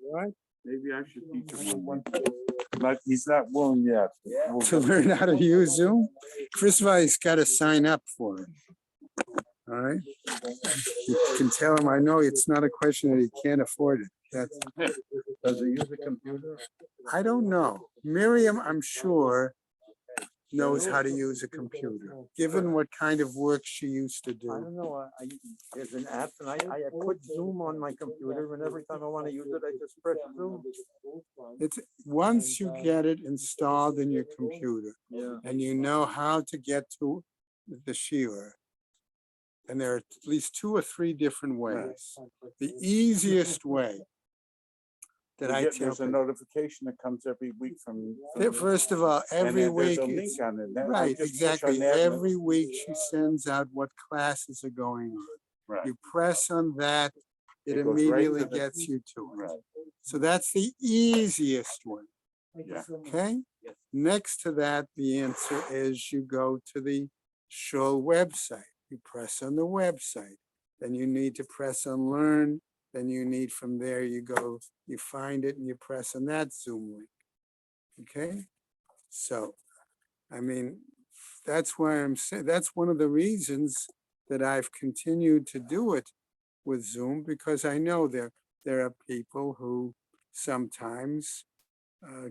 What? Maybe I should teach him one. But he's not willing yet. To learn how to use Zoom? First of all, he's got to sign up for it. All right. You can tell him, I know it's not a question that he can't afford it. That's, Does he use a computer? I don't know. Miriam, I'm sure, knows how to use a computer, given what kind of work she used to I do. don't know, there's an app and I put Zoom on my computer and every time I want to use it, I just press Zoom. It's once you get it installed in your computer Yeah. and you know how to get to the Sheila, and there are at least 2 or 3 different ways. The easiest way that I tell There's a people, notification that comes every week from. first of all, every and week, there's a it's- link on it. That- I right, just push exactly. on that and- Every week she sends out what classes are going on. Right. You press on that, it It goes right immediately to the- gets you to it. Right. So that's the easiest way. Yeah. Okay. Next to that, the answer is you go to the Shul website. You press on the website. Then you need to press on Learn. Then you need from there, you go, you find it and you press on that Zoom link. Okay. So, I mean, that's why I'm saying, that's one of the reasons that I've continued to do it with Zoom, because I know there are people who sometimes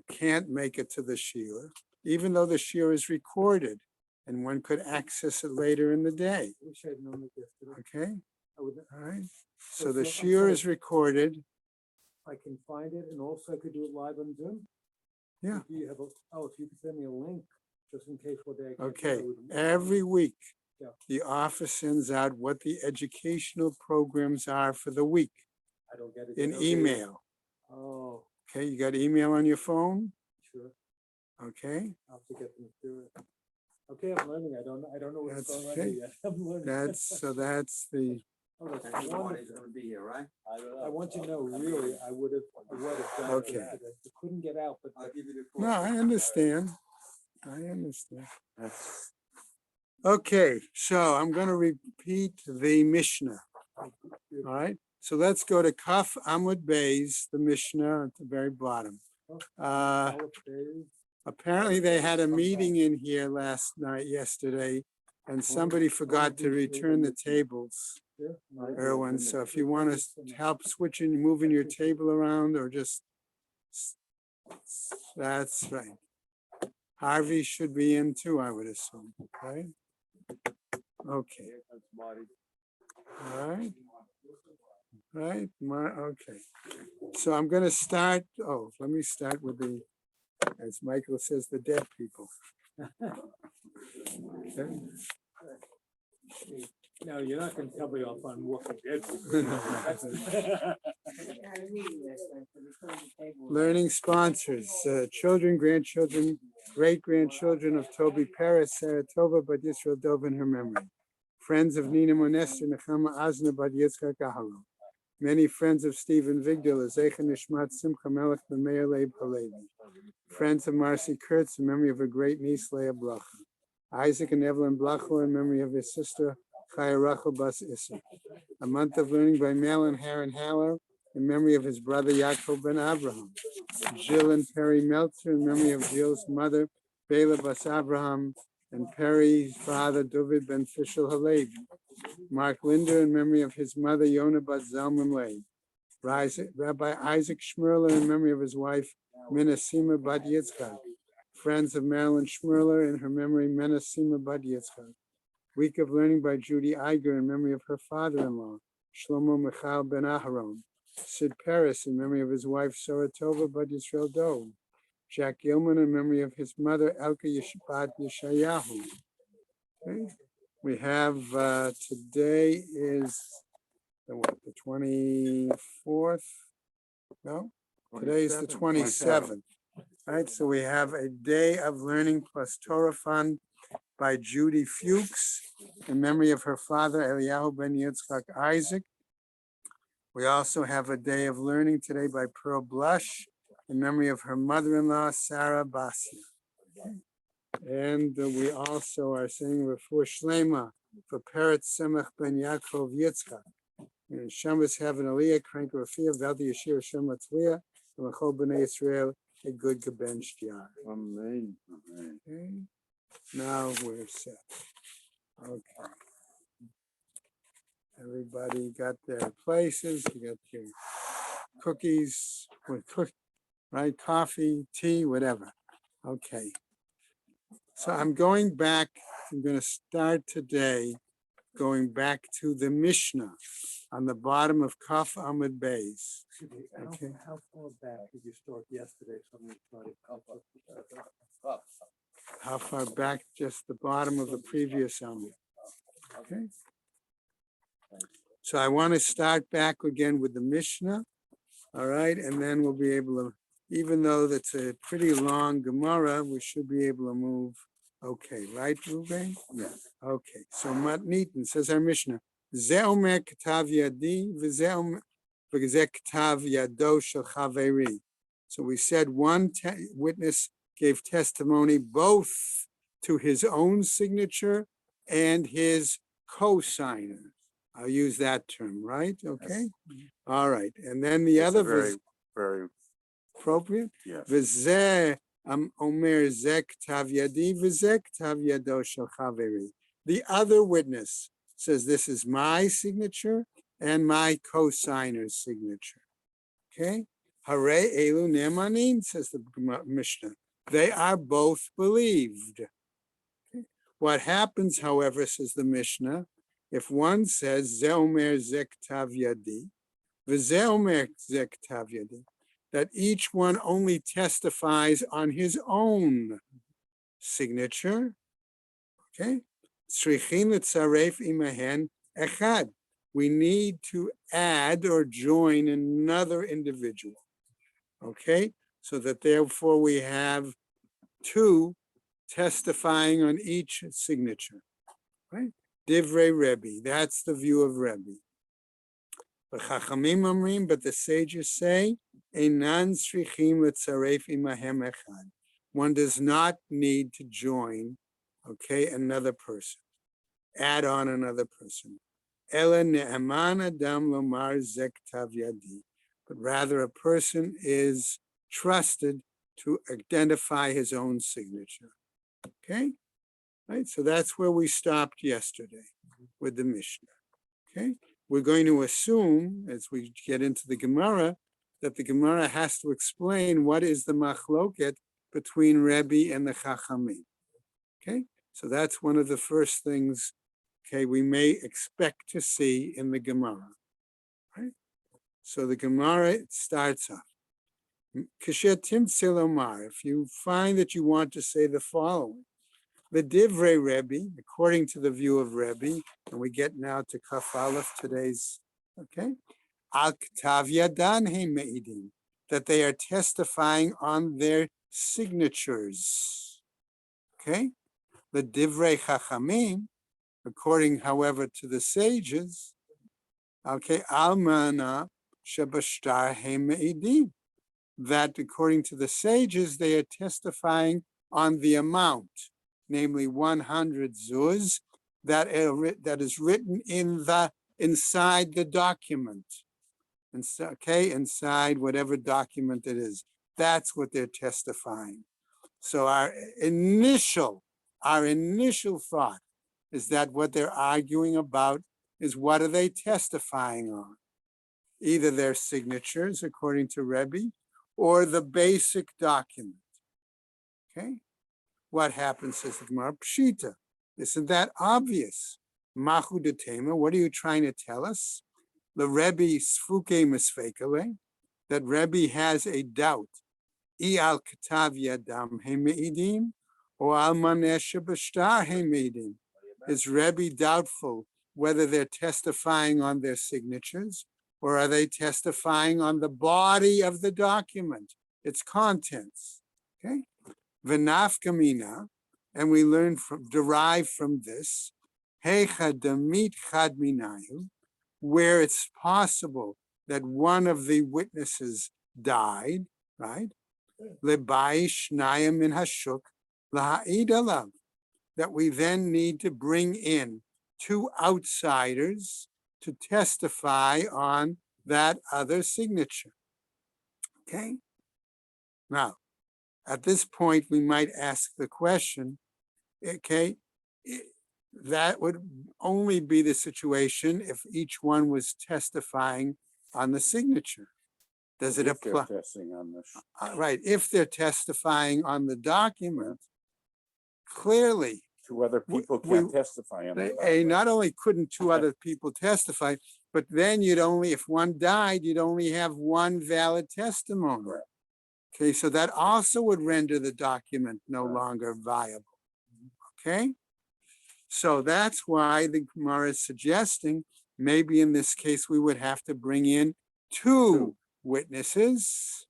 can't make it to the Sheila, even though the Sheila is recorded and one could access it later in the day. Okay, all right. So the Sheila is recorded. I can find it and also I could do it live on Zoom? Yeah. Do you have if you could send me a link, just in case one day. I can't Okay, do it. every week, Yeah. the office sends out what the educational programs are for the week I don't get it. in Okay. email. Oh, Okay, you got email on your phone? sure. Okay, I'll have to get them through it. Okay, I'm learning. I don't know what's That's going on okay. yet. I'm learning. that's the, Oh, that's And somebody's wonderful. gonna be here, right? I want you to know, really, I would have done it Okay. yesterday. I couldn't get out, but I'll give you the. no, I understand. I understand. Okay, so I'm going to repeat the Mishnah. All right, so let's go to Kaf Amud Beis, the Mishnah at the very bottom. Apparently they had a meeting in here yesterday, and somebody forgot to return the tables, Erwin. So if you want to help switching, moving your table around, or just, that's right. Harvey should be in too, I would assume, right? Okay. All right. Right, okay. So I'm gonna start, let me start with the, as Michael says, the dead people. Okay. no, you're not gonna tell me off on Walking Dead. Learning sponsors, children, grandchildren, great-grandchildren of Toby Paris, Sarah Tova, Bat Yisrael Dov in her memory. Friends of Nina Monester, Nechama Azna, Bat Yitzchak Aharo. Many friends of Stephen Vigdal, Zecha Nishmat Simcha Melech B'Meir Leib Halevi. Friends of Marcy Kurtz, in memory of her great niece Leah Blacha. Isaac and Evelyn Blacho, in memory of his sister Chaya Rachel Bas Issa. A month of learning by Malin Haran Haller, in memory of his brother Yaakov ben Abraham. Jill and Perry Meltzer, in memory of Jill's mother Bela Bas Abraham, and Perry's father David ben Fishel Halevi. Mark Linder, in memory of his mother Yonah Bat Zalman Leib. Rabbi Isaac Schmerler, in memory of his wife Menasima Bat Yitzchak. Friends of Marilyn Schmerler, in her memory Menasima Bat Yitzchak. Week of Learning by Judy Iger, in memory of her father-in-law Shlomo Michal ben Aharon. Sid Paris, in memory of his wife Sarah Tova Bat Yisrael Dov. Jack Gilman, in memory of his mother Elka Yishbat Yeshayahu. Okay. We have today is the 24th? No, today is the 27th. All right, so we have a day of learning plus Torah fund by Judy Fuchs in memory of her father Eliyahu ben Yitzchak Isaac. We also have a day of learning today by Pearl Blush in memory of her mother-in-law Sarah Basia. And we also are saying Refuah Shlema for Peretz Semach ben Yaakov Yitzchak. And Shabbos have an aliyah, crank rafia, valdi yashir shem latzliah, and l'chol b'nei Yisrael, a good gebenched yar. Amen. Okay, now we're set. Okay. Everybody got their places, you got your cookies, right? Coffee, tea, whatever. Okay. So I'm going back, I'm going to start today going back to the Mishnah on the bottom of Kaf Amud Beis. Okay. How far back did you start yesterday? How far back? Just the bottom of the previous Amud. Okay. So I want to start back again with the Mishnah. All right. And then we'll be able to, even though that's a pretty long Gemara, we should be able to move. Okay. Right, Ruben? Yes. Okay. So Matnitin says our Mishnah. Ze omer k'tav yadi v'ze omer k'tav yado shel chaveri. So we said one witness gave testimony both to his own signature and his co-signer. I'll use that term, right? Okay. All right. And then the It's other very, very, appropriate. yes. V'zeh omer zeh k'tav yadi v'zeh k'tav yado shel chaveri. The other witness says this is my signature and my co-signer's signature. Okay. Hare elu nemanin, says the Mishnah. They are both believed. Okay. What happens, however, says the Mishnah, if one says ze omer zeh k'tav yadi, v'zeh omer zeh k'tav yadi, that each one only testifies on his own signature. Okay. Tzrichin l'tzaref imahen echad. We need to add or join another individual. Okay. So that therefore we have two testifying on each signature. Right? Divrei Rebbe. That's the view of Rebbe. But Chachamim Amrim, but the sages say, Einan tzrichim l'tzaref imahem echad. One does not need to join, okay, another person, add on another person. Ela ne'aman adam lomar zeh k'tav yadi. But rather a person is trusted to identify his own signature. Okay? Right? So that's where we stopped yesterday with the Mishnah. Okay? We're going to assume, as we get into the Gemara, that the Gemara has to explain what is the machloket between Rebbe and the Chachamim. Okay? So that's one of the first things, okay, we may expect to see in the Gemara. Right? So the Gemara starts off. If you find that you want to say the following, the Divrei Rebbe, according to the view of Rebbe, and we get now to Kaf Aleph, today's, okay, Al K'tav Yadan He Me'idim, that they are testifying on their signatures. Okay, the Divrei Chachamim, according, however, to the sages, okay, Almana Shebashtar He Me'idim, that according to the sages, they are testifying on the amount, namely 100 zuz, that is written inside the document. Okay, inside whatever document it is. That's what they're testifying. So our initial thought is that what they're arguing about is what are they testifying on? Either their signatures, according to Rebbe, or the basic document. Okay? What happens, says the Gemara? Pshita. Isn't that obvious? Machu de Tema, what are you trying to tell us? The Rebbe Sfuke Misfekale, that Rebbe has a doubt. I al Katav Yadam He Me'idim, or al Manesha Bashtar He Me'idim. Is Rebbe doubtful whether they're testifying on their signatures, or are they testifying on the body of the document, its contents? Okay? V'nafkamina, and we derive from this, heicha damit chad minayu, where it's possible that one of the witnesses died, right? Lebai shnayim min hashuk laha'id alav, that we then need to bring in two outsiders to testify on that other signature. Okay? Now, at this point, we might ask the question, okay, that would only be the situation if each one was testifying on the signature. Does it If they're apply? testing on this. Right, if they're testifying on the document, clearly, Two other people we- can't testify on it. not only couldn't two other people testify, but then you'd only, if one died, you'd only have one valid testimony. Correct. Okay, so that also would render the document no Correct. longer viable. Okay? So that's why the Gemara is suggesting maybe in this case we would have to bring in two witnesses,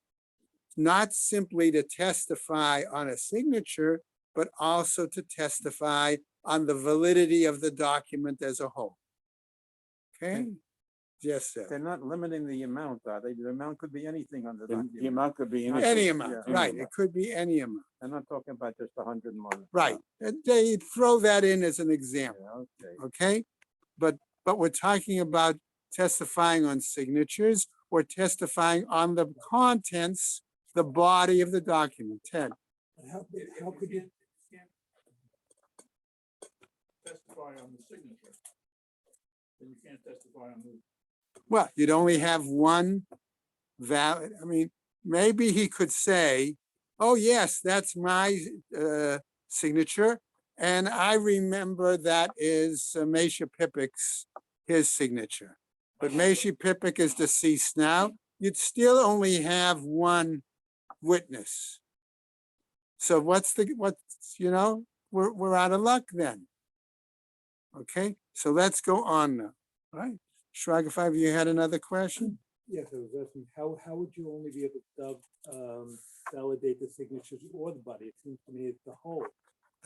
not simply to testify on a signature, but also to testify on the validity of the document as a whole. Okay? Yes, sir. They're not limiting the amount, are they? The amount could be anything on the The document. amount could be anything. Any amount, Yeah. right? Any It could be any amount, I'm not talking about just 100 months. right? They throw that in as an example. Yeah, okay. Okay, but we're talking about testifying on signatures or testifying on the contents, the body of the document. Ted, How could you? Testify on the signature. Then you can't testify on the. well, you'd only have one valid, I mean, maybe he could say, oh, yes, that's my signature. And I remember that is Mesha Pipik's, his signature. But Mesha Pipik is deceased now. You'd still only have one witness. So what's, we're out of luck then. Okay, so let's go on now, all right? Shragifive, you had another question? Yes, I was asking, how would you only be able to validate the signatures or the body? It seems to me it's the whole.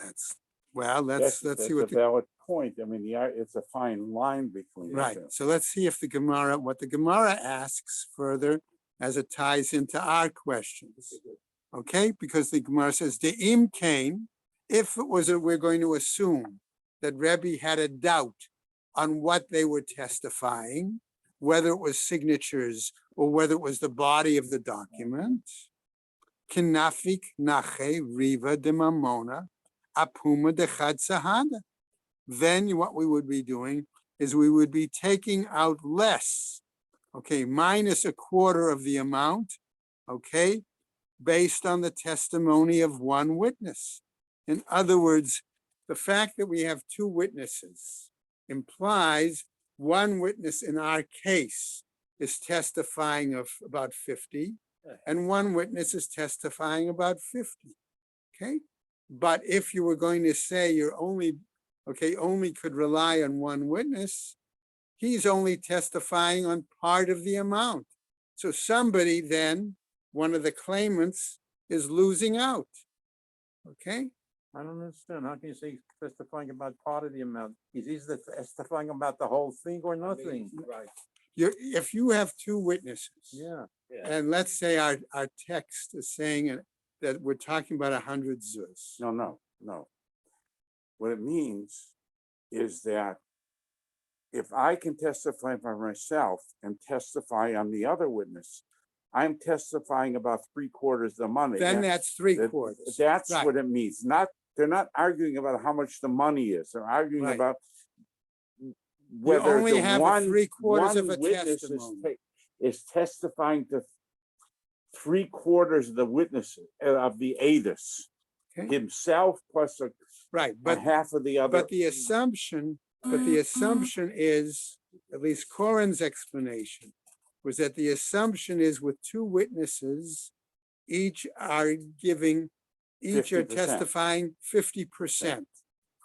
Let's see what a valid point. I mean, it's a fine line between. the right. two. So let's see if the Gemara, what the Gemara asks further as it ties into our questions. Okay, because the Gemara says the im came, if it was, we're going to assume that Rebbe had a doubt on what they were testifying, whether it was signatures or whether it was the body of the document. Kinafik nache riva de mamona apuma de chad sahada. Then what we would be doing is we would be taking out less, okay, minus a quarter of the amount, okay, based on the testimony of one witness. In other words, the fact that we have two witnesses implies one witness in our case is testifying of about 50, and one witness is testifying about 50, okay? But if you were going to say you're only could rely on one witness, he's only testifying on part of the amount. So somebody then, one of the claimants, is losing out, okay? I don't understand. How can you say he's testifying about part of the amount? He's either testifying about the whole thing or nothing. Right. If you have two witnesses, Yeah. and let's say our text is saying that we're talking about 100 zuz. No. What it means is that if I can testify for myself and testify on the other witness, I'm testifying about 3/4 of the money. Then that's 3/4. That's Right. what it means. They're not arguing about how much the money is. They're arguing Right. about whether only the have a one 3/4 of a witness testimony. is testifying to 3/4 of the witnesses of the ADIS, Okay. himself plus a Right, but but half of the other. but the assumption is, at least Corin's explanation, was that the assumption is with two witnesses, each are 50%. testifying 50%.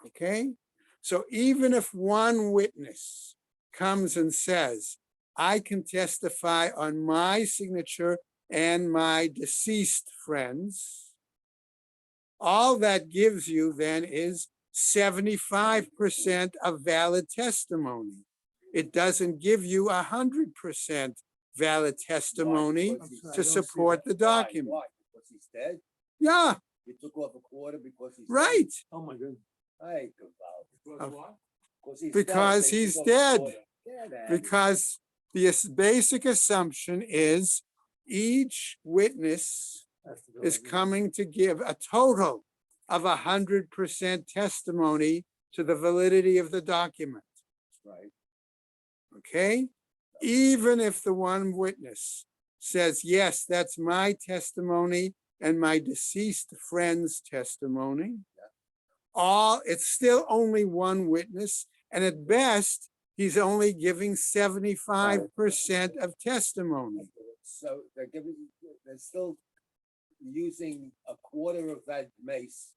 Okay? So even if one witness comes and says, I can testify on my signature and my deceased friends, all that gives you then is 75% of valid testimony. It doesn't give you 100% valid testimony to support the document. Why? Because he's dead? Yeah, You took off a quarter because he's right. Oh, my goodness. Dead? I can Because what? Because he's Because dead, they he's took off a dead. quarter. Yeah, because the basic assumption is each witness is coming to give a total of 100% testimony to the validity of the document. Right. Okay? Even if the one witness says, yes, that's my testimony and my deceased friend's testimony, it's still only one witness, and at best, he's only giving 75% of testimony. So they're still using a quarter of that mace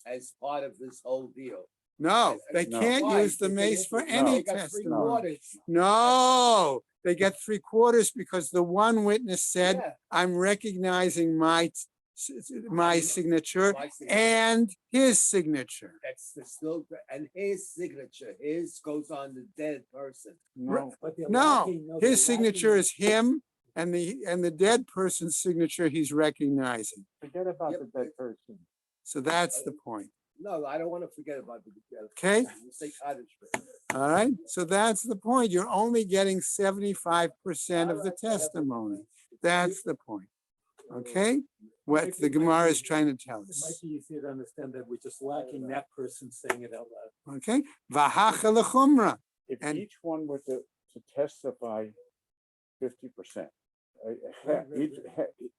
as part of this whole deal. No, they No. can't Why? use the Because mace for they any got three testimony. quarters. No, they get 3/4 because the one witness said, Yeah. I'm recognizing my signature My signature. and his signature. Still, and his signature, his goes on the dead person. No, But they're No, lacking- they're his signature lacking- is him, and the dead person's signature he's recognizing. forget about Yep. the dead person. So that's the point. No, I don't want to forget about the. Okay. You say cottage. All right, so that's the point. You're only getting 75% of the testimony. That's the point. Okay? What the Gemara is trying to tell It us. might be easier to understand that we're just lacking that person saying it out loud. Okay? Vahacha l'chumra. If And- each one were to testify 50%,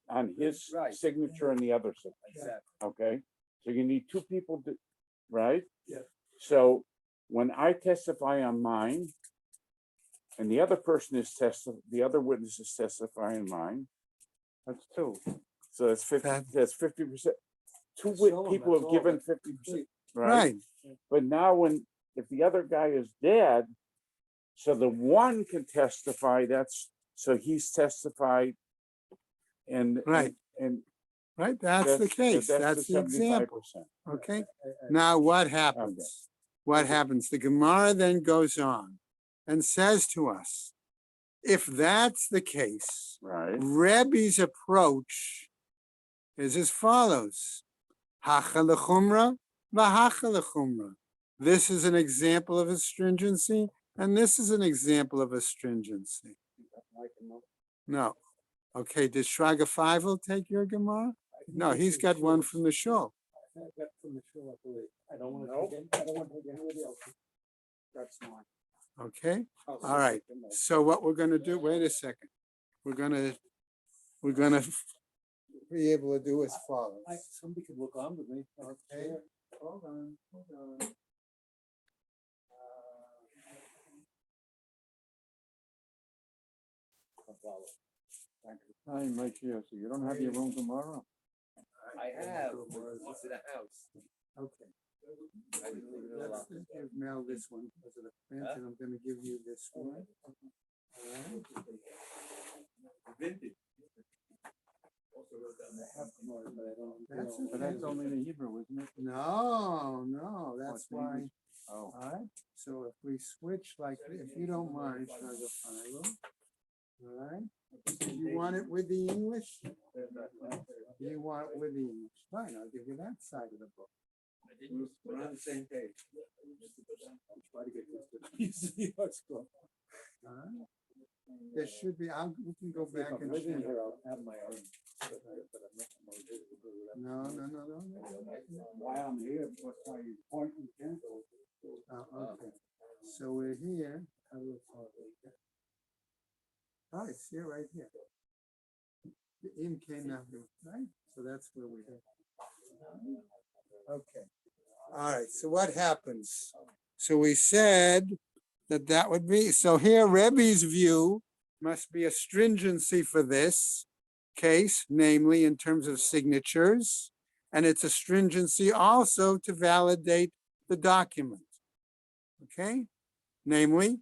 on his Right. signature and the other signature, Exactly. okay? So you need two people to, right? Yeah. So when I testify on mine, and the other person is the other witness is testifying mine, that's two. So that's 50, That- that's 50%. Two Show 'em, people that's have all, given that's 50%, Right. right? But now if the other guy is dead, so the one can testify, so he's testified and. Right. And. Right? That's the case. That's the example. 75%. Okay? Now what happens? What happens? The Gemara then goes on and says to us, if that's the case, Right, Rebbe's approach is as follows. Hacha l'chumra, v'hacha l'chumra. This is an example of astringency, and this is an example of astringency. No. Okay, did Shraga Feivel take your Gemara? No, he's got one from the show. I got from the show, I believe. I don't want Nope. to take, I don't want to take anybody else. That's mine. Okay, all right. So what we're gonna do, wait a second. We're gonna be able to do as follows. Somebody could look on with me. Okay, hold on, hold on. Hi, Mike here, so you don't have your room tomorrow? I have, it's in the house. Okay. I didn't leave it Let's alone. give Mel this one because of the print, and I'm gonna give you this one. All right. Vintage. That's But that's only the Hebrew, isn't it? No, that's the why. English? Oh, All right, so if we switch like, if you don't mind, Shraga Feivel. All right, you want it with the English? You want it with the English? Fine, I'll give you that side of the book. We're on the same page. Try to get this to the All right. There should be, we can go back and living check. here, I'll have my own. But I'm not more visible to that. No. Why I'm here, what's why you point and cancel. Okay, so we're here. I will follow it. Oh, it's here, right here. The in came now, right? So that's where we are. Okay. All right, so what happens? So we said that would be, so here Rebbe's view must be a stringency for this case, namely in terms of signatures, and it's a stringency also to validate the document. Okay, namely,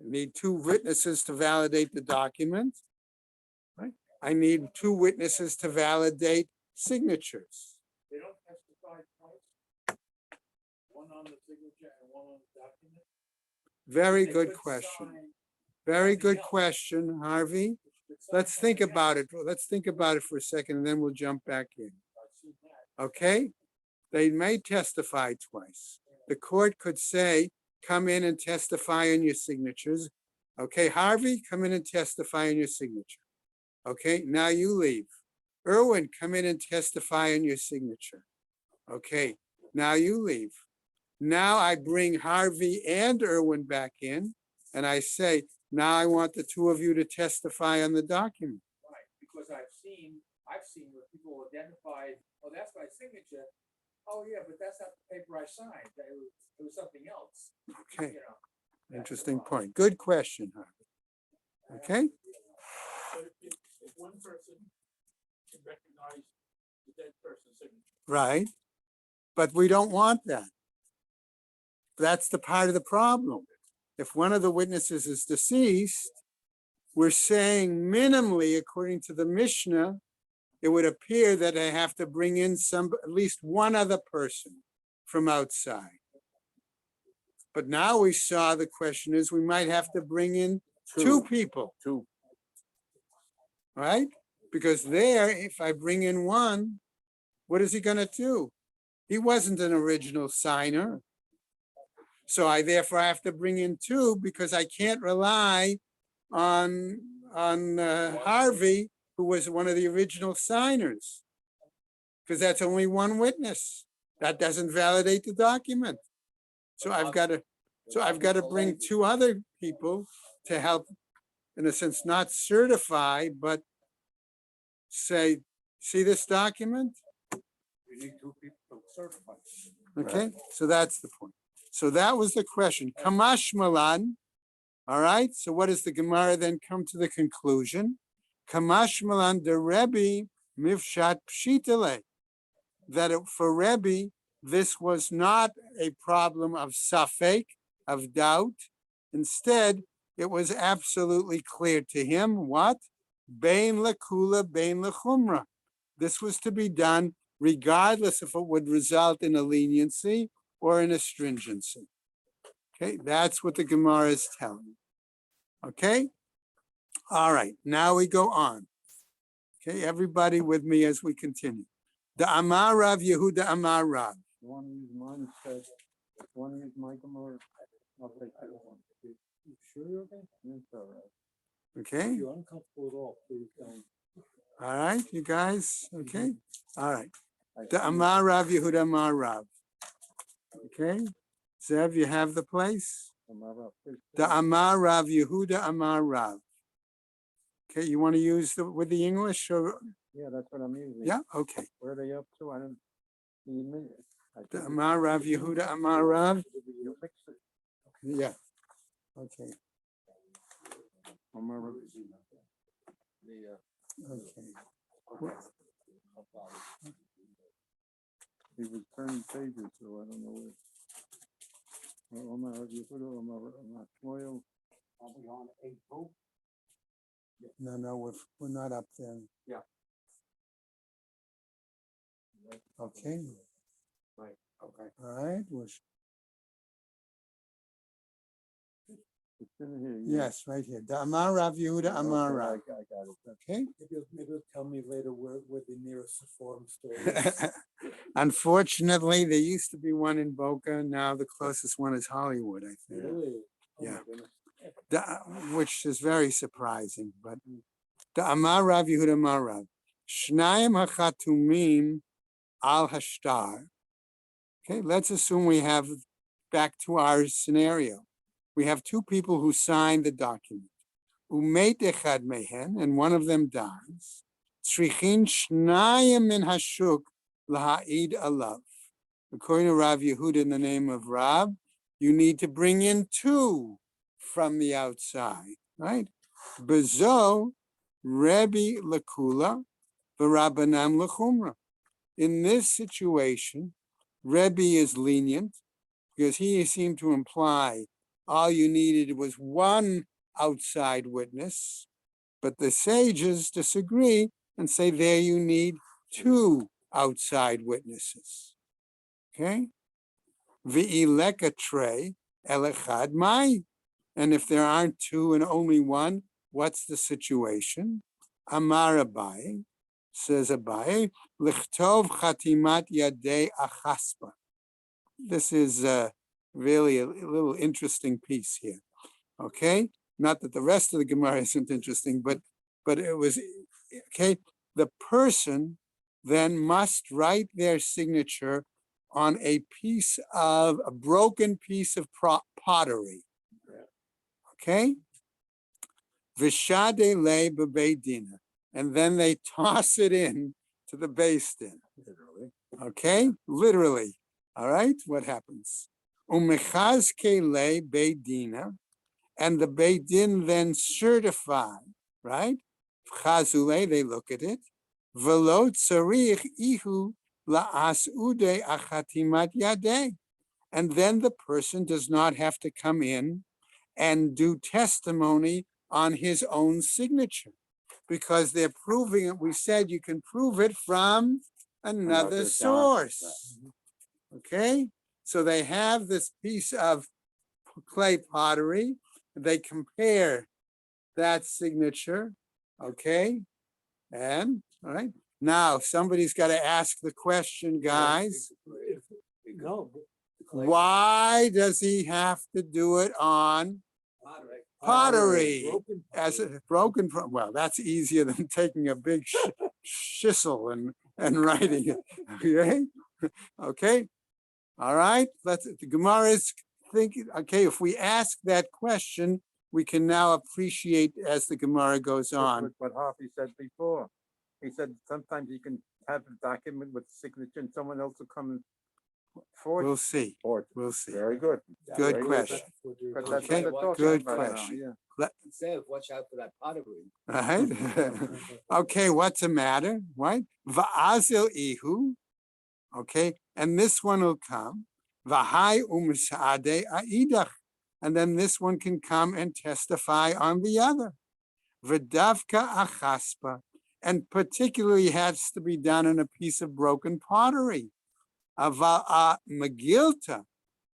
I need two witnesses to validate the document. Right? I need two witnesses to validate signatures. They don't testify twice? One on the signature and one on the document? Very They good could question. sign Very nothing good else. question, Harvey. Let's think about it. Let's think about it for a second, and then we'll jump back in. Okay? They may testify twice. The court could say, come in and testify on your signatures. Okay, Harvey, come in and testify on your signature. Okay, now you leave. Irwin, come in and testify on your signature. Okay, now you leave. Now I bring Harvey and Irwin back in, and I say, now I want the two of you to testify on the document. Right, because I've seen where people identified, oh, that's my signature. Oh, yeah, but that's not the paper I signed. It was something else, Okay, you know. That's the interesting problem. point. Good question, Harvey. Okay, But if one person can recognize the dead person's signature. right. But we don't want that. That's the part of the problem. If one of the witnesses is deceased, we're saying minimally, according to the Mishnah, it would appear that I have to bring in at least one other person from outside. But now we saw the question is we might have to bring in two people, Two. right? Because there, if I bring in one, what is he going to do? He wasn't an original signer. So I therefore have to bring in two because I can't rely on Harvey, who was one of the original signers, because that's only one witness. That doesn't validate the document. So I've got to bring two other people to help, in a sense, not certify, but say, see this document? You need two people to certify. Okay, so that's the point. So that was the question. Kamash Malan. All right. So what does the Gemara then come to the conclusion? Kamash Malan de Rebbe Mivshat Pshitale. That for Rebbe, this was not a problem of safek, of doubt. Instead, it was absolutely clear to him what? Bein lekula, bein lechumra. This was to be done regardless if it would result in a leniency or in a stringency. Okay, that's what the Gemara is telling. Okay, all right, now we go on. Okay, everybody with me as we continue. The Amar Rav Yehuda Amar Rav. You want to use mine instead? You want to use my Gemara? I'll take that one. You sure you're okay? It's all right. Okay, If you're uncomfortable at all, please don't. all right, you guys. Okay, all right. I The see. Amar Rav Yehuda Amar Rav. Okay, Zev, you have the place. Gemara, please. The Amar Rav Yehuda Amar Rav. Okay, you want to use with the English or? Yeah, that's what I'm using. Yeah, okay. Where are they up to? I don't. I The think Amar Rav Yehuda Amar Rav. you mix it. Yeah. Okay. Gemara. Okay. He was turning pages, so I don't know where. Shmuel. Are we on 8-2? No, we're not up there. Yeah. Okay. Right, okay. All right. It's in here. yeah. Yes, right here. The Amar Rav Yehuda Amar Okay, Rav. I got it. Okay. Maybe you'll tell me later where the nearest Sephora store is. Unfortunately, there used to be one in Boca. Now the closest one is Hollywood, I think. Really? Oh my Yeah. goodness. Which is very surprising. But the Amar Rav Yehuda Amar Rav. Shnayim hachatumim al hashtar. Okay, let's assume we have, back to our scenario. We have two people who signed the document. Umeit echad mehen, and one of them dies. Tzrichin shnayim min hashuk laha'id alav. According to Rav Yehuda, in the name of Rav, you need to bring in two from the outside, right? Bezo Rebbe lekula, v'Rabbanan lechumra. In this situation, Rebbe is lenient because he seemed to imply all you needed was one outside witness, but the sages disagree and say there you need two outside witnesses. Okay? V'ilekatre elechad mai. And if there aren't two and only one, what's the situation? Amar Abaye, says Abaye, lichtov chatimat yadei achaspa. This is really a little interesting piece here. Okay, Not that the rest of the Gemara isn't interesting, but it was, okay, the person then must write their signature on a broken piece of pottery. Okay? Vishade le bebeidina. And then they toss it in to the Beis Din. Okay? Literally. All right? What happens? Umechazke le beidina. And the Beit Din then certify, right? Chazule, they look at it. Velo tzarich ihu la'asude achatimat yadeh. And then the person does not have to come in and do testimony on his own signature, because they're proving it. We said you can prove it from another source. Okay? So they have this piece of clay pottery. They compare that signature, okay? And, all right, now somebody's got to ask the question, guys. No. Why does he have to do it on pottery? As a broken, well, that's easier than taking a big chisel and writing it, okay? Okay, all right, the Gemara is thinking, okay, if we ask that question, we can now appreciate as the Gemara goes on. What Harvey said before. He said sometimes you can have a document with signature and someone else will come and forge. We'll see, Or, we'll see. very good. Good Very question. But that's Okay, what they're talking good about now, question. yeah. Instead, watch out for that pottery. All right. Okay, what's the matter? Right? Va'azil ihu. Okay, and this one will come. V'hai umsade aidach. And then this one can come and testify on the other. V'davka achaspa. And particularly has to be done in a piece of broken pottery. Megilta.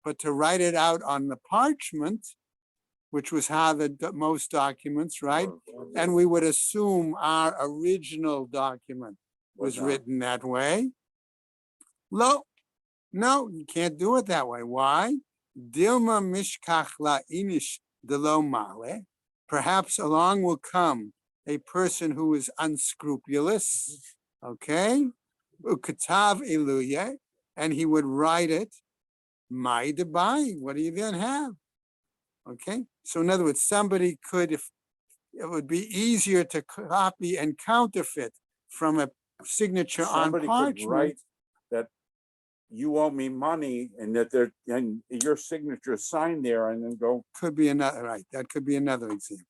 But to write it out on the parchment, which was how most documents, right? And we would assume our original document was written that way. No, you can't do it that way. Why? Dilma mishkach la inish delo male. Perhaps along will come a person who is unscrupulous, okay? Ukatav eluye, and he would write it. Mai debai. What do you then have? Okay, so in other words, somebody could, if it would be easier to copy and counterfeit from a signature Somebody on could parchment. write that you owe me money and that and your signature is signed there, and then go. Could be another, right? That could be another example.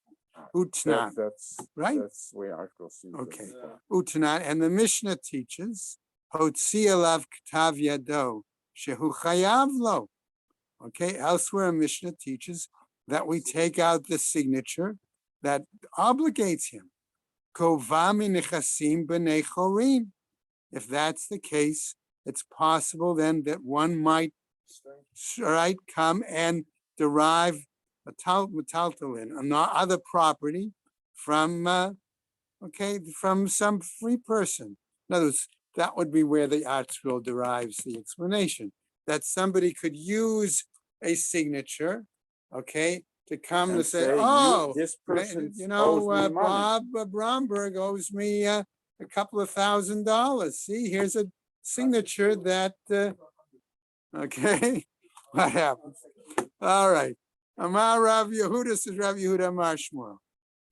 Utnan, That's right? That's the way article sees it. Okay, Utnan, and the Mishnah teaches Hotzi alav k'tav yado shehu chayav lo. Okay, elsewhere a Mishnah teaches that we take out the signature that obligates him. Kovami nechasim b'nei chorin. If that's the case, it's possible then that one might, right, come and derive a metaltalin, other property from, from some free person. In other words, that would be where the art scroll derives the explanation, that somebody could use a signature, okay, to come And to say, say, oh, this person you know, owes me money. Bob Bromberg owes me a couple of $1,000. See, here's a signature that, okay, what happens? All right. Amar Rav Yehuda, says Rav Yehuda Amar Shmuel.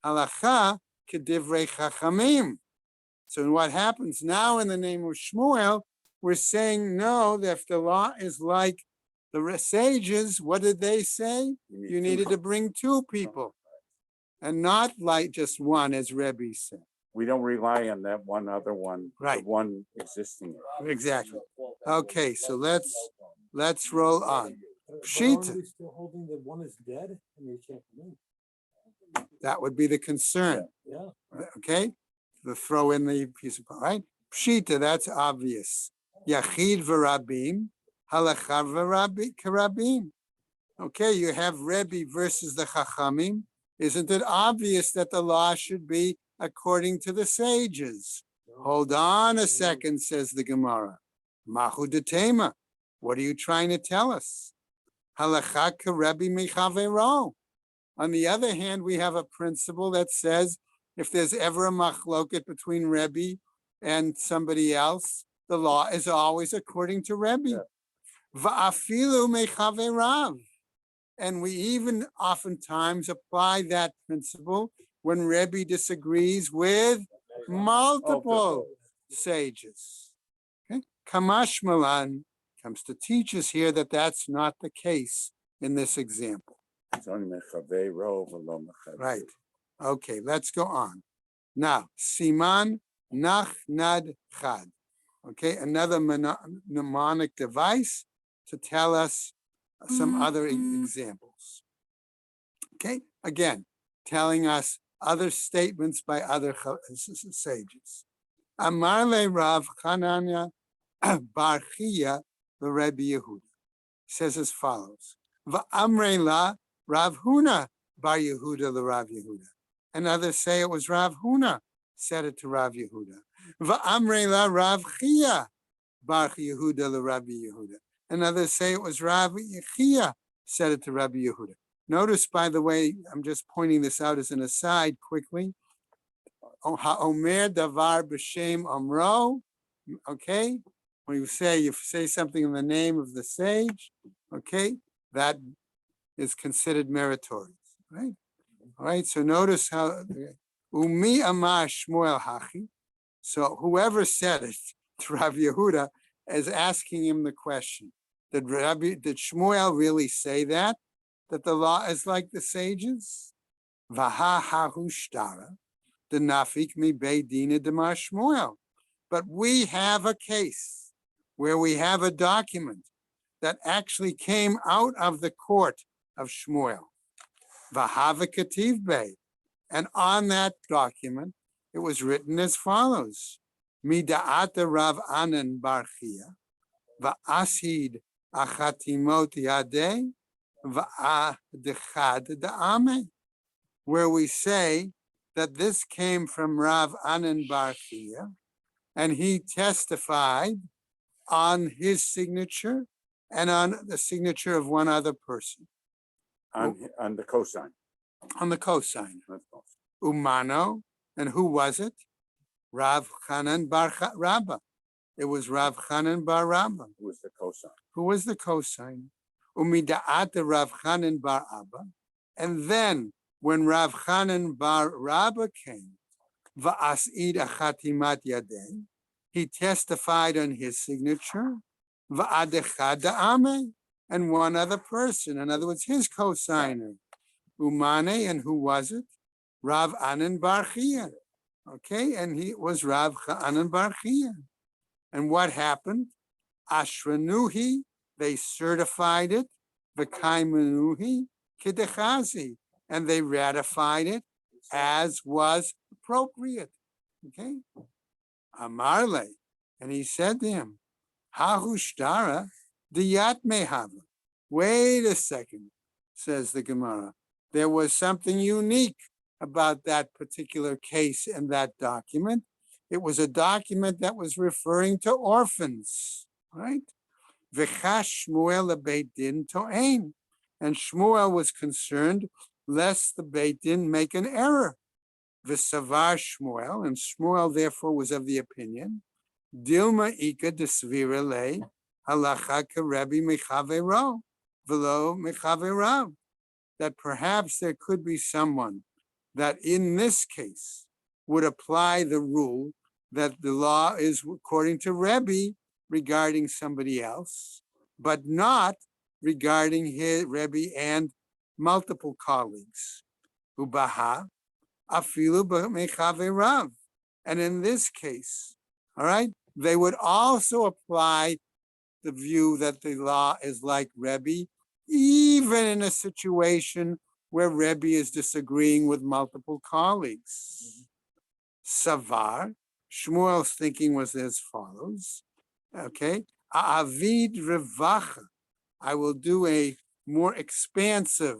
Halacha kedivrei chachamim. So what happens now in the name of Shmuel, we're saying no, that if the law is like the sages, what did they say? You needed to bring two people and not like just one, as Rebbe said. We don't rely on that one other one, Right. the one existing. Exactly. Okay, so let's roll on. But aren't Pshita, we still holding that one is dead and you can't come in? that would be the concern. Yeah. Okay, the throw in the piece of, right? Pshita, that's obvious. Yachid v'rabim, halacha v'rabim. Okay, you have Rebbe versus the Chachamim. Isn't it obvious that the law should be according to the sages? Hold on a second, says the Gemara. Mahu detema. What are you trying to tell us? Halacha Rebbe mechavero. On the other hand, we have a principle that says if there's ever a machloket between Rebbe and somebody else, the law is always according to Rebbe. Va'afilu mechaverav. And we even oftentimes apply that principle when Rebbe disagrees with multiple sages. Okay? Kamash Malan comes to teach us here that that's not the case in this example. It's only mechavero v'lo mechaver. Right. Okay, let's go on. Now, Siman Nach Nad Chad. Okay, another mnemonic device to tell us some other examples. Okay, again, telling us other statements by other sages. Amar le Rav Chananya Bar Chia the Rebbe Yehuda says as follows: Va'amre la Rav Huna Bar Yehuda the Rav Yehuda. And others say it was Rav Huna said it to Rav Yehuda. Va'amre la Rav Chia Bar Yehuda the Rabbi Yehuda. And others say it was Rav Chia said it to Rabbi Yehuda. Notice, by the way, I'm just pointing this out as an aside quickly. Ha'omer davar b'shem amro. Okay, when you say something in the name of the sage. Okay, that is considered meritorious, right? All right. So notice how umi amar Shmuel hachi. So whoever said it to Rabbi Yehuda is asking him the question: Did Shmuel really say that? That the law is like the sages? Vaha hahushtara, the nafik mi beidina demar Shmuel. But we have a case where we have a document that actually came out of the court of Shmuel. Vahava kativ be, and on that document it was written as follows: Mida'ata Rav Anan Bar Chia, va'ashid achatimot yadeh, va'adechad da'ameh, where we say that this came from Rav Anan Bar Chia, and he testified on his signature and on the signature of one other person. On the cosign. On the cosign. Umano, and who was it? Rav Chanan Bar Rabba. It was Rav Chanan Bar Rabba. Who was the cosign? Who was the cosign? Umida'at Rav Chanan Bar Abba. And then when Rav Chanan Bar Rabba came, va'as'id achatimat yadeh, he testified on his signature, va'adechad da'ameh, and one other person, in other words, his cosigner. Umane, and who was it? Rav Anan Bar Chia. Okay, and he was Rav Anan Bar Chia. And what happened? Ashranuhi, they certified it, v'kaimanuhi kidechazi, and they ratified it as was appropriate. Okay? Amarle, and he said to him, Hahushtara diyat mehava. Wait a second, says the Gemara. There was something unique about that particular case and that document. It was a document that was referring to orphans, right? V'chash Shmuel lebeit din to'ein. And Shmuel was concerned lest the Beit Din make an error. V'savar Shmuel, and Shmuel therefore was of the opinion, Dilma ika desvira le halacha karebi mechavero v'lo mechaverav, that perhaps there could be someone that in this case would apply the rule that the law is according to Rebbe regarding somebody else, but not regarding his Rebbe and multiple colleagues. Ubaha afilu b'mechaverav. And in this case, all right, they would also apply the view that the law is like Rebbe, even in a situation where Rebbe is disagreeing with multiple colleagues. Savar, Shmuel's thinking was as follows. Okay, Avid Revacha, I will do a more expansive,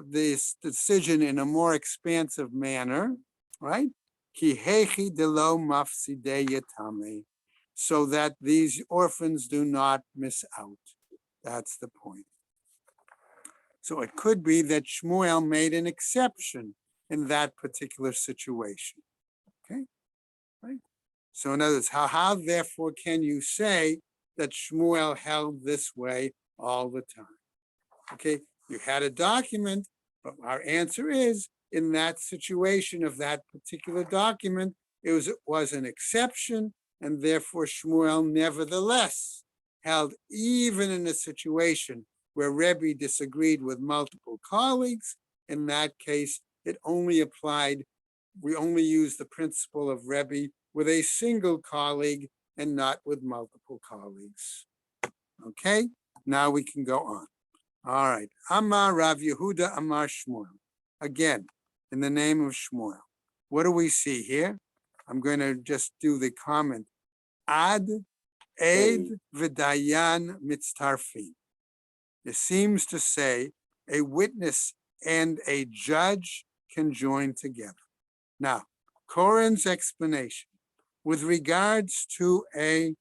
this decision in a more expansive manner, right? Kihechi delo mafsidei yatame, so that these orphans do not miss out. That's the point. So it could be that Shmuel made an exception in that particular situation. Okay, right? So in other words, how therefore can you say that Shmuel held this way all the time? Okay, you had a document, but our answer is in that situation of that particular document, it was an exception, and therefore Shmuel nevertheless held, even in a situation where Rebbe disagreed with multiple colleagues. In that case, it only applied, we only used the principle of Rebbe with a single colleague and not with multiple colleagues. Okay, now we can go on. All right. Amar Rav Yehuda Amar Shmuel. Again, in the name of Shmuel. What do we see here? I'm going to just do the comment. Ad Eid V'Dayan Mitztarfin. It seems to say a witness and a judge can join together. Now, Koren's explanation with regards to a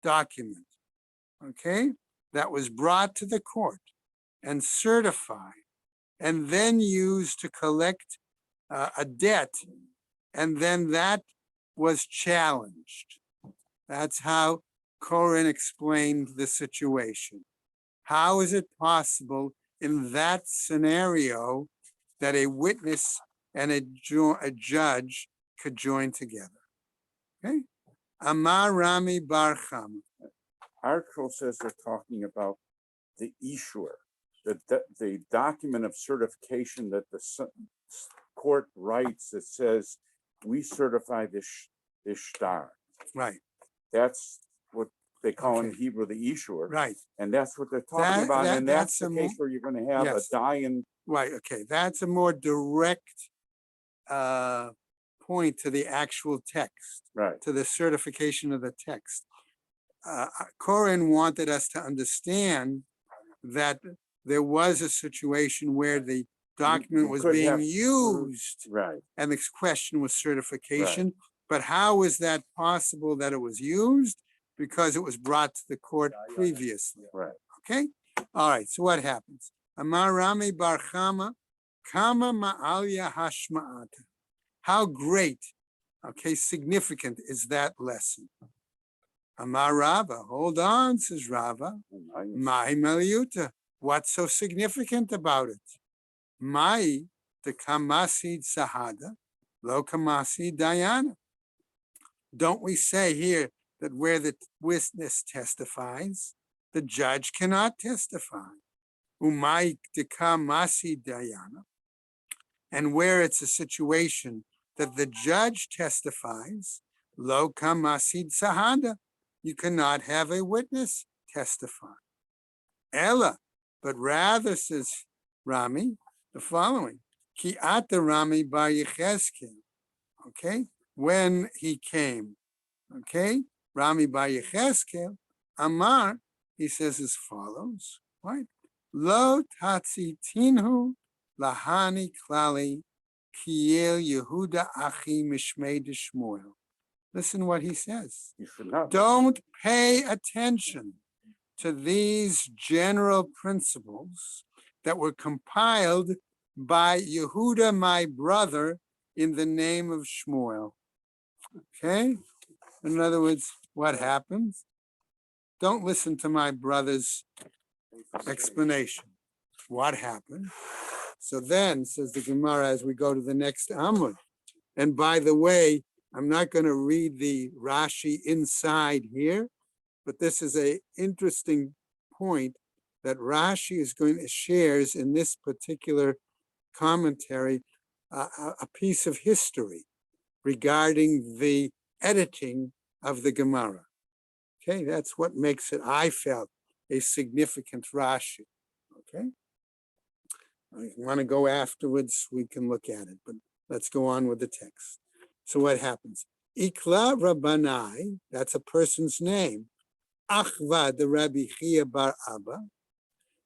document, okay, that was brought to the court and certified and then used to collect a debt, and then that was challenged. That's how Koren explained the situation. How is it possible in that scenario that a witness and a judge could join together? Okay. Amar Rami Bar Chama. Article says they're talking about the Ishur, the document of certification that the court writes that says we certify this shtar. Right, That's what they call in Okay. Hebrew the Ishur, right, and that's what they're talking about. And that's that's the case where you're going to have yes. a dying. right. Okay, that's a more direct point to the actual text, Right. to the certification of the text. Koren wanted us to understand that there was a situation where the document You was could being have- used, Right. and the question was certification. But how is that possible that it was used? Because it was brought to the court previously. Right. Okay? All right, so what happens? Amar Rami Bar Chama, Kama Ma'alya Hashma'ata. How great, okay, significant is that lesson? Amar Rava, hold on, says Rava. Mai Meliuta. What's so significant about it? Mai the Kamasid Sahada, Lo Kamasid Dayana. Don't we say here that where the witness testifies, the judge cannot testify? Umay de Kamasid Dayana. And where it's a situation that the judge testifies, Lo Kamasid Sahada, you cannot have a witness testify. Ella, but rather, says Rami, the following. Ki ata Rami bar Yechezkel. Okay, when he came. Okay, Rami bar Yechezkel, Amar, he says as follows, right? Lo tatzi tinhu lahani klali kiel Yehuda achi mishmei de Shmuel. Listen what he says. You should not. Don't pay attention to these general principles that were compiled by Yehuda, my brother, in the name of Shmuel. Okay? In other words, what happens? Don't listen to my brother's explanation. What happened? So then, says the Gemara, as we go to the next Amud, and by the way, I'm not going to read the Rashi inside here, but this is an interesting point that Rashi is going to shares in this particular commentary a piece of history regarding the editing of the Gemara. Okay, that's what makes it, I felt, a significant Rashi. Okay, if you want to go afterwards, we can look at it, but let's go on with the text. So what happens? Ikla Rabbanai, that's a person's name. Achva the Rabbi Chia bar Abba.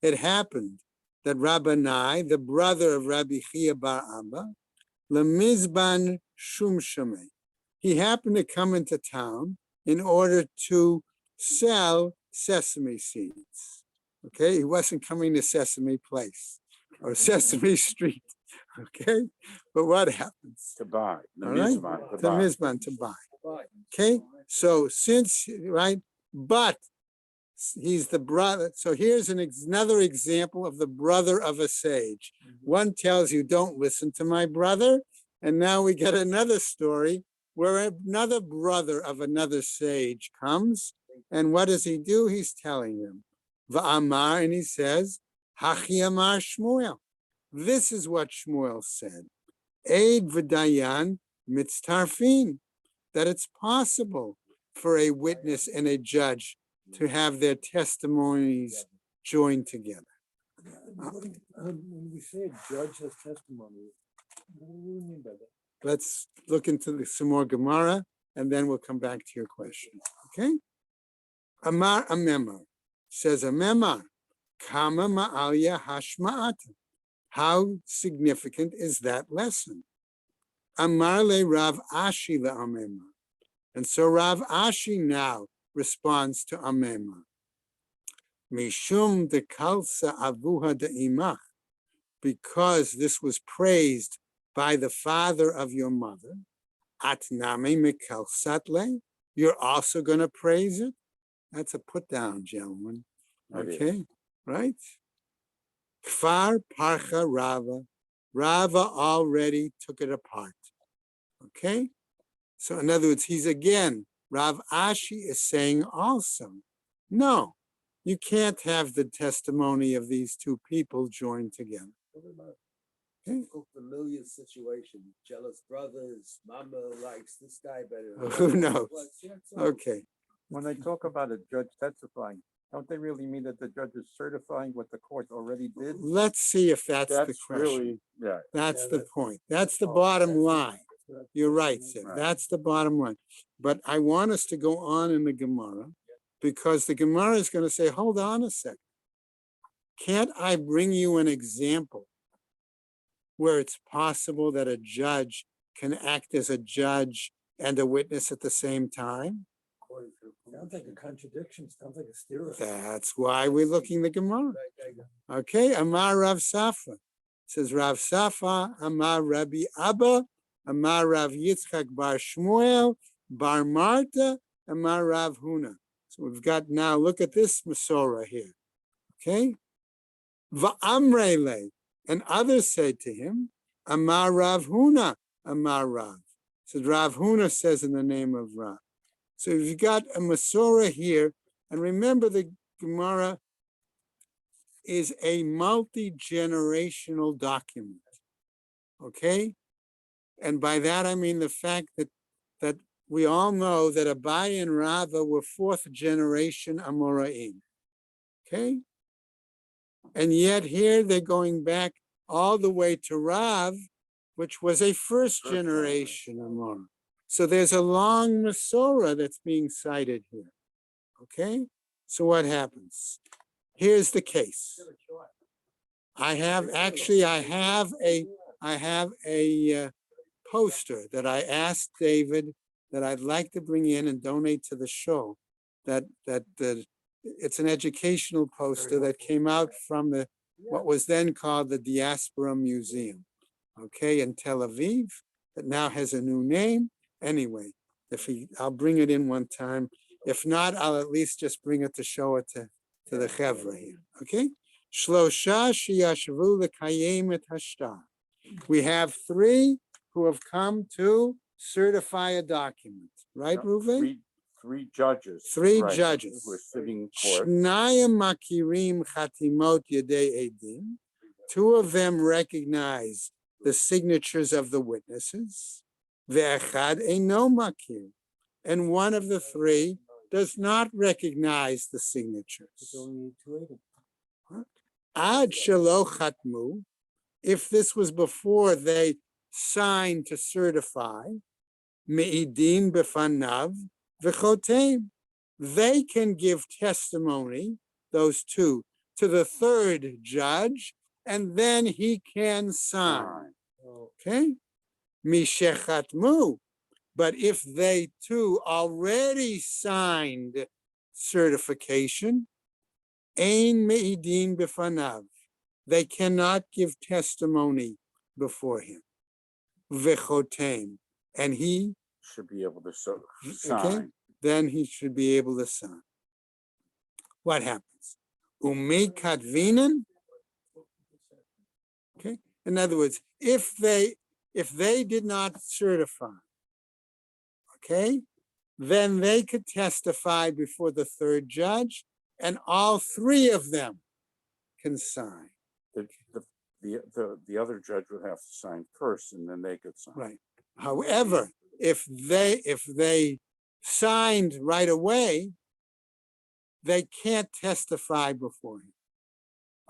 It happened that Rabbanai, the brother of Rabbi Chia bar Abba, Lemizban Shumshame, he happened to come into town in order to sell sesame seeds. Okay, he wasn't coming to Sesame Place or Sesame Street. Okay, but what happens? To buy, the All right, mizman, to the buy. Mizman to buy. Okay, so since, right, but he's the brother. So here's another example of the brother of a sage. One tells you, don't listen to my brother. And now we get another story where another brother of another sage comes. And what does he do? He's telling them, Va'amar, and he says, Hachi Amar Shmuel. This is what Shmuel said. Eid v'dayan mitztarfin, that it's possible for a witness and a judge to have their testimonies joined together. When we say a judge has testimony, what do we mean by that? Let's look into some more Gemara, and then we'll come back to your question. Okay? Amar Amemar says Amemar, Kama Ma'alya Hashma'at. How significant is that lesson? Amar le Rav Ashi le Amemar. And so Rav Ashi now responds to Amemar. Mishum de kalsa avuha de imach, because this was praised by the father of your mother. Atname mekalsat le, you're also going to praise it? That's a put down, gentlemen. Okay, right? Kfar parcha Rava. Rava already took it apart. Okay? So in other words, he's again, Rav Ashi is saying also, no, you can't have the testimony of these two people joined together. Okay? Familiar situation, jealous brothers, mama likes this guy better. Who knows? Okay. When they talk about a judge testifying, don't they really mean that the judge is certifying what the court already did? Let's see if that's the That's question. really, yeah. That's the point. That's the bottom line. You're right, sir. Right. That's the bottom line. But I want us to go on in the Gemara, because the Gemara is going to say, hold on a second. Can't I bring you an example where it's possible that a judge can act as a judge and a witness at the same time? Sounds like a contradiction, sounds like a stereotype. That's why we're looking the Gemara. Okay, Amar Rav Safa. Says Rav Safa, Amar Rabbi Abba, Amar Rav Yitzchak Bar Shmuel, Bar Marta, Amar Rav Huna. So we've got now, look at this Masorah here. Okay? Va'amrele, and others said to him, Amar Rav Huna, Amar Rav. So Rav Huna says in the name of Rav. So you've got a Masorah here, and remember the Gemara is a multi-generational document. Okay? And by that I mean the fact that we all know that Abai and Rava were fourth generation Amoraim. Okay? And yet here they're going back all the way to Rav, which was a first generation Amora. So there's a long Masorah that's being cited here. Okay? So what happens? Here's the case. I have a poster that I asked David that I'd like to bring in and donate to the show. It's an educational poster that came out from what was then called the Diaspora Museum, okay, in Tel Aviv, that now has a new name. Anyway, I'll bring it in one time. If not, I'll at least just bring it to show it to the Chevra here, okay? Shlosha sheyashvu lekayem et hashtar. We have three who have come to certify a document, right, Reuven? Three judges. Three right, judges. who are sitting in court. Shnayim makirim chatimot yedei edim. Two of them recognize the signatures of the witnesses. Ve'echad eino makir. And one of the three does not recognize the signatures. Ad shelo chatmu. If this was before they signed to certify, me'idin befanav v'chotem. They can give testimony, those two, to the third judge, and then he can sign. Okay? Mishechatmu. But if they too already signed certification, Ein me'idin b'fanav. They cannot give testimony before him. V'chotem. And he, Should be able to okay, sign. then he should be able to sign. What happens? Umi katvinen. Okay. In other words, if they did not certify, okay, then they could testify before the third judge, and all three of them can sign. The other judge would have to sign first, and then they could sign. Right. However, if they signed right away, they can't testify before him.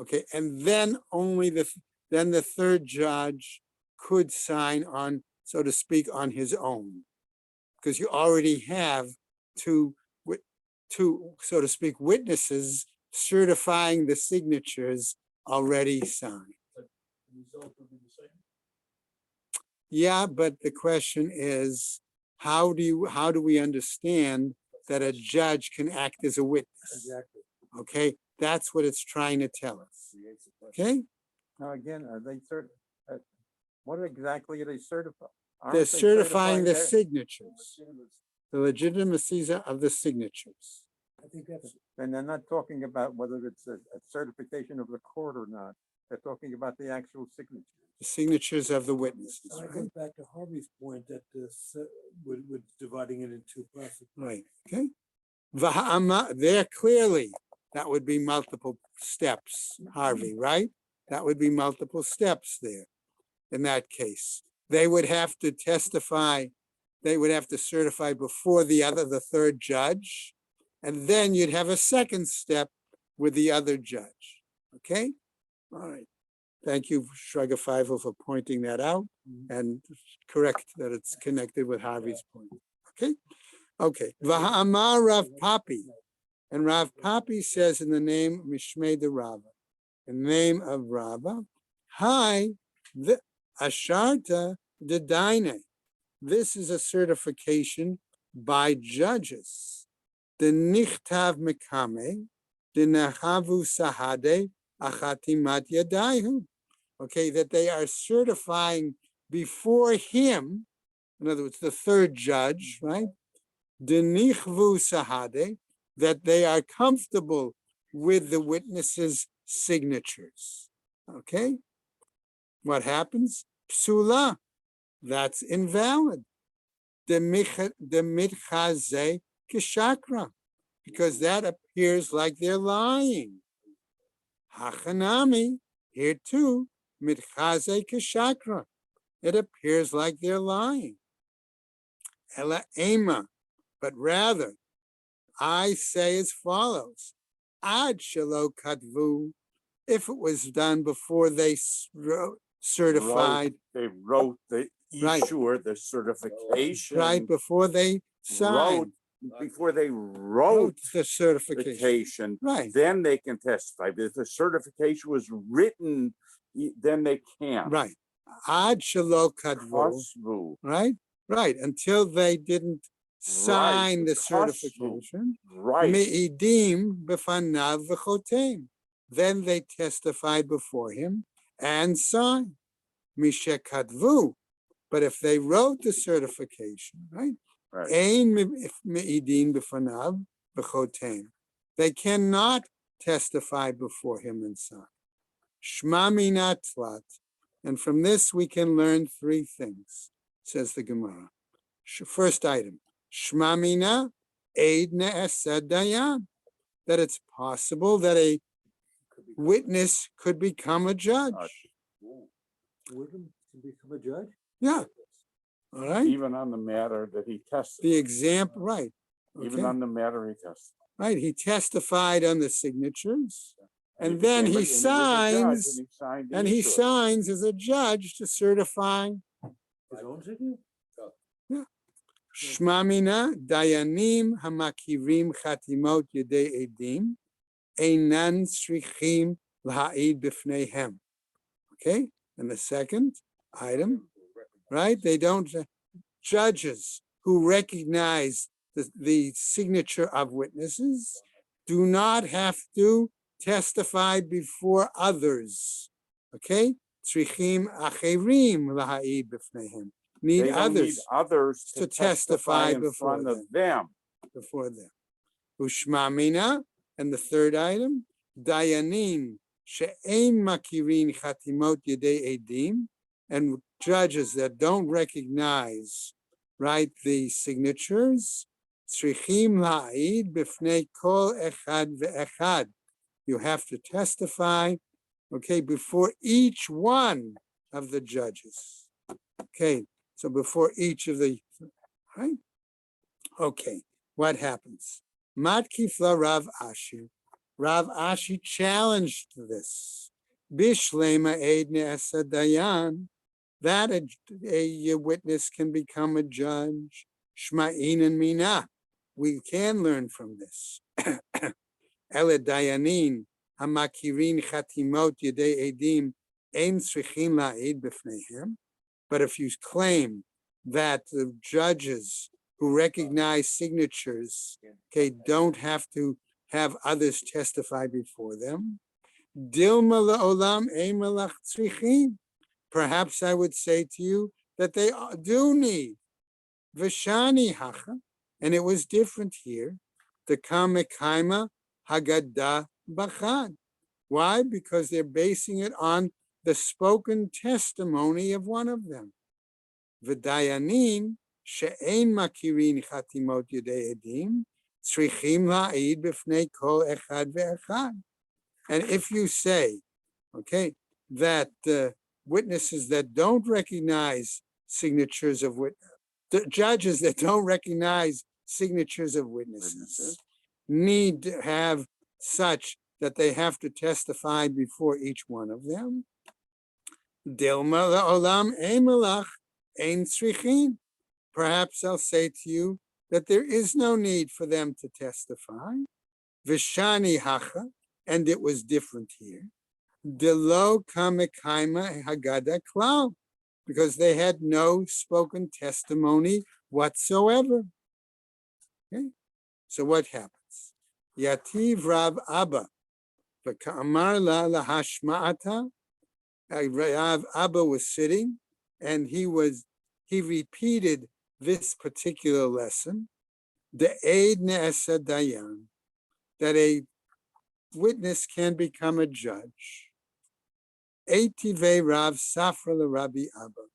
Okay, and then only the third judge could sign on, so to speak, on his own, because you already have two, so to speak, witnesses certifying the signatures already signed. Yeah, but the question is, how do we understand that a judge can act as a witness? Exactly. Okay, that's what it's trying to tell us. Okay, Now, again, are they what exactly are they certifying? they're certifying the their- signatures, the legitimacy of the signatures. I think that's, And they're not talking about whether it's a certification of the court or not. They're talking about the actual signature. The signatures of the witnesses, that right? goes back to Harvey's point that this, we're dividing it into two processes. Right, okay. There clearly, that would be multiple steps, Harvey, right? That would be multiple steps there. In that case, they would have to testify, they would have to certify before the third judge, and then you'd have a second step with the other judge, okay? All right. Thank you, Shraga Feivel, for pointing that out and correct that it's connected with Harvey's point. Okay, okay. V'ha'amar Rav Papi, and Rav Papi says in the name Mishmei de Rava, in the name of Rava, hi, the Asharta de Daine. This is a certification by judges. The Nichtav Mekame, the Nahavu Sahade, Achatimat Yadaihu. Okay, that they are certifying before him, in other words, the third judge, right? Denichvu sahade, that they are comfortable with the witnesses' signatures. Okay, what happens? Psula, that's invalid. The mitchaze kishakra, because that appears like they're lying. Hachanami, here too, mitchaze kishakra. It appears like they're lying. Ela ema, but rather, I say as follows: Ad shelo katvu, if it was done before they certified, They wrote the Right. issuer, the certification. right before they signed, Before they wrote wrote the certification, certification, right? then they can testify. But if the certification was written, then they can't. Right. Ad shelo katvu, Kasvu, right? Right. Until they didn't sign the kasvu. certification. Right. Me'idim b'fanav v'chotem. Then they testified before him and signed. Mishekadvu. But if they wrote the certification, right? Right. Ein me'idim b'fanav v'chotem. They cannot testify before him and sign. Shma mina tlat. And from this we can learn three things, says the Gemara. First item, Shma mina eid ne'esed dayan, that it's possible that a witness could become a judge. Wouldn't he become a judge? Yeah. All right. Even on the matter that he tested. The example, right. Even Okay. on the matter he tested. Right. He testified on the signatures, and he then became he and was a judge, signs, and he signed the and he issuer. signs as a judge to certify. His own signature? Shma mina dayanim hamakirim chatimot yedei edim einan tzrichim laha'id b'fneihem. Okay, and the second item, right? They don't, judges who recognize the signature of witnesses do not have to testify before others. Okay? Tzrichim acherim laha'id b'fneihem. Need They don't need others others to testify in before front of them. them. Before them. Ushma mina, and the third item, dayanin she'ein makirin chatimot yedei edim, and judges that don't recognize, right, the signatures, tzrichim la'id b'fnei kol echad ve'echad. You have to testify, okay, before each one of the judges. Okay, so before each of the, right? Okay, what happens? Matkifla Rav Ashi. Rav Ashi challenged this. Bishlema Eidne Esadayan, that a witness can become a judge. Shma'in and Mina. We can learn from this. Ele Dayanin, Hamakirin Chatimot Yedei Edim, Ein Tzrichin La'id B'fneihem. But if you claim that the judges who recognize signatures, okay, don't have to have others testify before them. Dilma la'olam emalach tzrichin. Perhaps I would say to you that they do need v'shani hacha, and it was different here. The kamekaima haggadah bachad. Why? Because they're basing it on the spoken testimony of one of them. V'dayanin she'ein makirin chatimot yedei edim tzrichim la'id b'fnei kol echad ve'echad. And if you say, okay, that witnesses that don't recognize signatures of the judges that don't recognize signatures of witnesses need to have such that they have to testify before each one of them. Dilma la'olam emelach ein tzrichin. Perhaps I'll say to you that there is no need for them to testify. Vishani hacha, and it was different here. Delo kamekaima haggadah klal, because they had no spoken testimony whatsoever. Okay, so what happens? Yativ Rav Abba, v'ka'amar la lahashma'ata. Rav Abba was sitting, and he repeated this particular lesson, the Eid Ne'esa Dayan, that a witness can become a judge. Eitive Rav Safra le Rabbi Abba.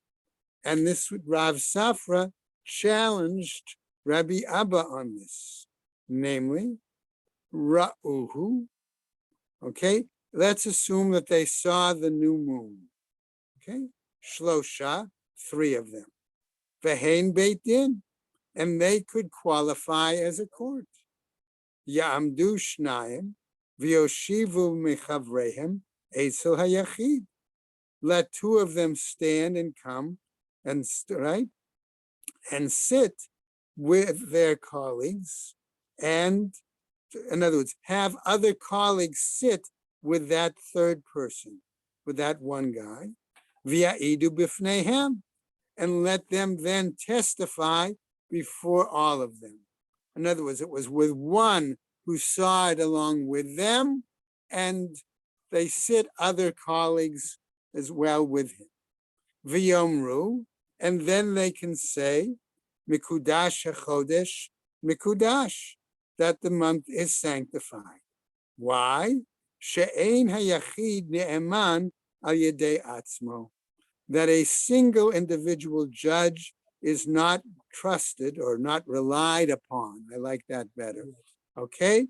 And this Rav Safra challenged Rabbi Abba on this, namely, Ra'uhu. Okay, let's assume that they saw the new moon. Okay, Shlosha, 3 of them. Vehein Beit Din, and they could qualify as a court. Ya'amdu Shnayim, V'yoshivu Mechavrehem, Eitzel HaYachid. Let 2 of them stand and come and and sit with their colleagues, and in other words, have other colleagues sit with that third person, with that one guy, V'ya'idu B'fneihem, and let them then testify before all of them. In other words, it was with one who saw it along with them, and they sit other colleagues as well with him. V'yomru, and then they can say, Mikudash HaChodesh, Mikudash, that the month is sanctified. Why? She'ein hayachid ne'eman al yedei atzmo, that a single individual judge is not trusted or not relied upon. I like that better. Okay?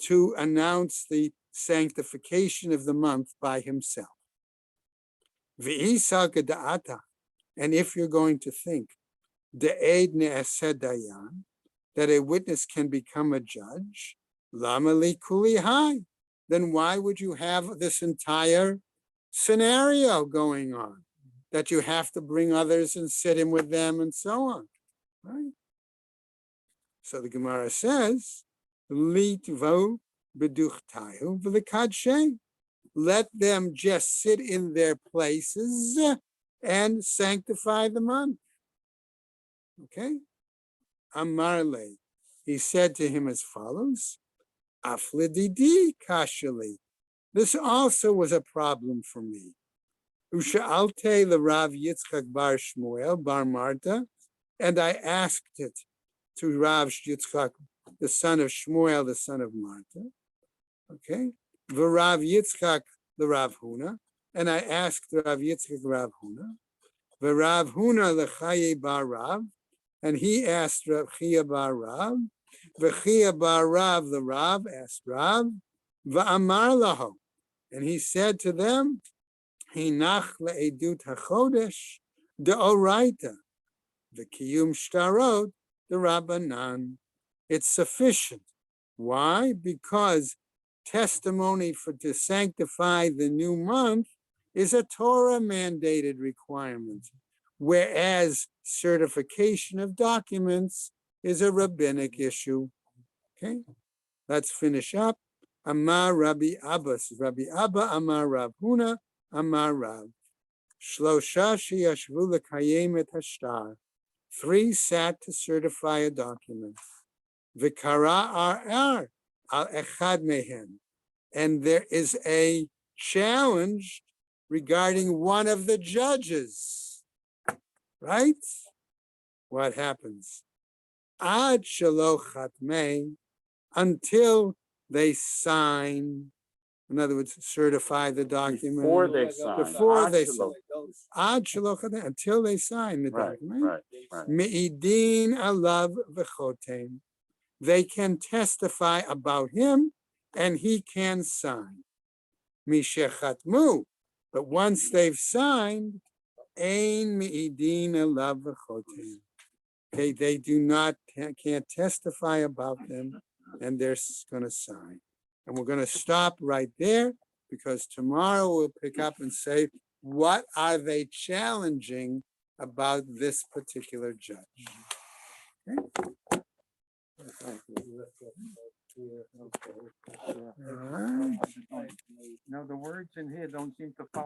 To announce the sanctification of the month by himself. V'isal geda'ata, and if you're going to think, de'ed ne'aseh dayan, that a witness can become a judge, lama li kuli hai, then why would you have this entire scenario going on? That you have to bring others and sit in with them and so on, right? So the Gemara says, Litvo beduchtayu v'lekadshe. Let them just sit in their places and sanctify the month. Okay? Amarle, he said to him as follows, Afledidi kashali, This also was a problem for me. Usha'alte the Rav Yitzchak bar Shmuel bar Marta, and I asked it to Rav Yitzchak, the son of Shmuel, the son of Marta. Okay, the Rav Yitzchak, the Rav Huna, and I asked Rav Yitzchak Rav Huna, the Rav Huna the Chaye bar Rav, and he asked Rav Chia bar Rav, the Chia bar Rav, the Rav asked Rav, va'amar laho, and he said to them, Hinach le'edut hachodesh de'oraita, the kiyum shtarot the Rabbanan. It's sufficient. Why? Because testimony to sanctify the new month is a Torah mandated requirement, whereas certification of documents is a rabbinic issue. Okay, let's finish up. Amar Rabbi Abbas, Rabbi Abba Amar Rav Huna, Amar Rav. Shlosha sheyashvu lekayem et hashtar. 3 sat to certify a document. Vikara ar al echad mehen. And there is a challenge regarding one of the judges. Right? What happens? Ad shelo chatmei, until they sign. In other words, certify the document. Before they sign. Before they sign. Absolutely. Ad shelo chatmei, until they sign the Right, document. right. Me'idin alav v'chotem. They can testify about him and he can sign. Mishechatmu. But once they've signed, ein me'idin alav v'chotem. Okay, they can't testify about them and they're going to sign. And we're going to stop right there because tomorrow we'll pick up and say, what are they challenging about this particular judge? Okay. Okay. All right. Now, the words in here don't seem to follow.